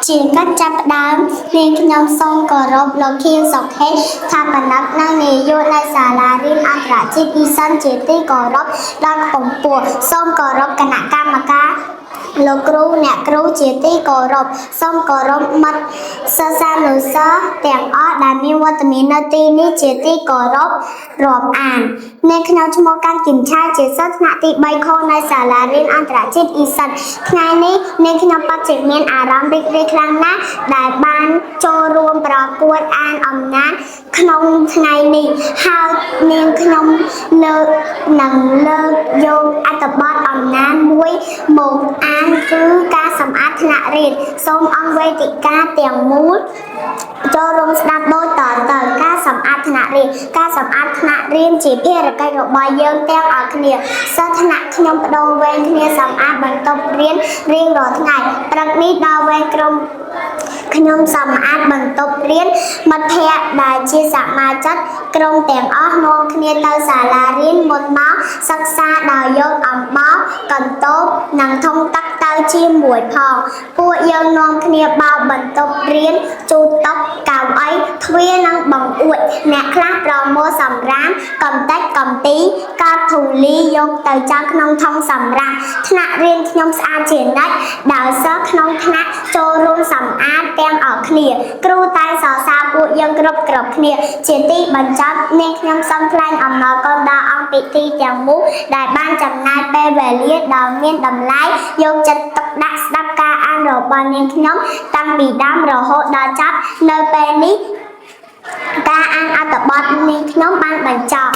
ជាកាត់ចាប់ផ្ដើមនាងខ្ញុំសូមគោរពលោកខៀវសុខេស្ថាបនិកនិងនាយកនៃសាលារៀនអន្តរជាតិអ៊ីសិនជាទីគោរពដល់ខ្ពង់ខ្ពស់សូមគោរពគណៈកម្មការលោកគ្រូអ្នកគ្រូជាទីគោរពសូមគោរពមិត្តសិស្សានុសិស្សទាំងអស់ដែលមានវត្តមាននៅទីនេះជាទីគោរពរាប់អាននាងខ្ញុំឈ្មោះកាន់គិមឆាជាសិស្សថ្នាក់ទី3ខនៃសាលារៀនអន្តរជាតិអ៊ីសិនថ្ងៃនេះនាងខ្ញុំពិតជាមានអារម្មណ៍រីករាយខ្លាំងណាស់ដែលបានចូលរួមប្រកួតអានអំណាចក្នុងថ្ងៃនេះហើយនាងខ្ញុំលើកយកអត្ថបទអំណាចមួយមកអានគឺការសម្អាតថ្នាក់រៀនសូមអង្គវេទិកាទាំងមូលចូលរួមស្ដាប់ដូចតទៅការសម្អាតថ្នាក់រៀនការសម្អាតថ្នាក់រៀនជាភារកិច្ចរបស់យើងទាំងអស់គ្នាសិស្សថ្នាក់ខ្ញុំបដូរវេនគ្នាសម្អាតបន្ទប់រៀនរៀងរាល់ថ្ងៃព្រឹកនេះដល់វេនក្រុមខ្ញុំសម្អាតបន្ទប់រៀនមិត្តភ័ក្តិដែលជាសមាជិកក្រុមទាំងអស់នាំគ្នាទៅសាលារៀនមុនមកសិក្សាដោយយកអំបោសកន្ទោបនិងធុងទឹកទៅជាមួយផងពួកយើងនាំគ្នាបោកបន្ទប់រៀនជូតតុកៅអីទ្វារនិងបង្អួចអ្នកខ្លះប្រមូលសម្រាមកំទេចកំទីកាត់ធូលីយកទៅចាំក្នុងថង់សម្រាប់ថ្នាក់រៀនខ្ញុំស្អាតជានិច្ចដោយសិស្សក្នុងថ្នាក់ចូលរួមសម្អាតទាំងអស់គ្នាគ្រូតែសរសើរពួកយើងគ្រប់គ្នាជាទីបញ្ចប់នាងខ្ញុំសូមថ្លែងអំណរគុណដល់អង្គពិធីទាំងមូលដែលបានចំណាយពេលវេលាដ៏មានតម្លៃយកចិត្តទុកដាក់ស្ដាប់ការអានរបស់នាងខ្ញុំតាំងពីដើមរហូតដល់ចប់នៅពេលនេះការអានអត្ថបទនាងខ្ញុំបានបញ្ចប់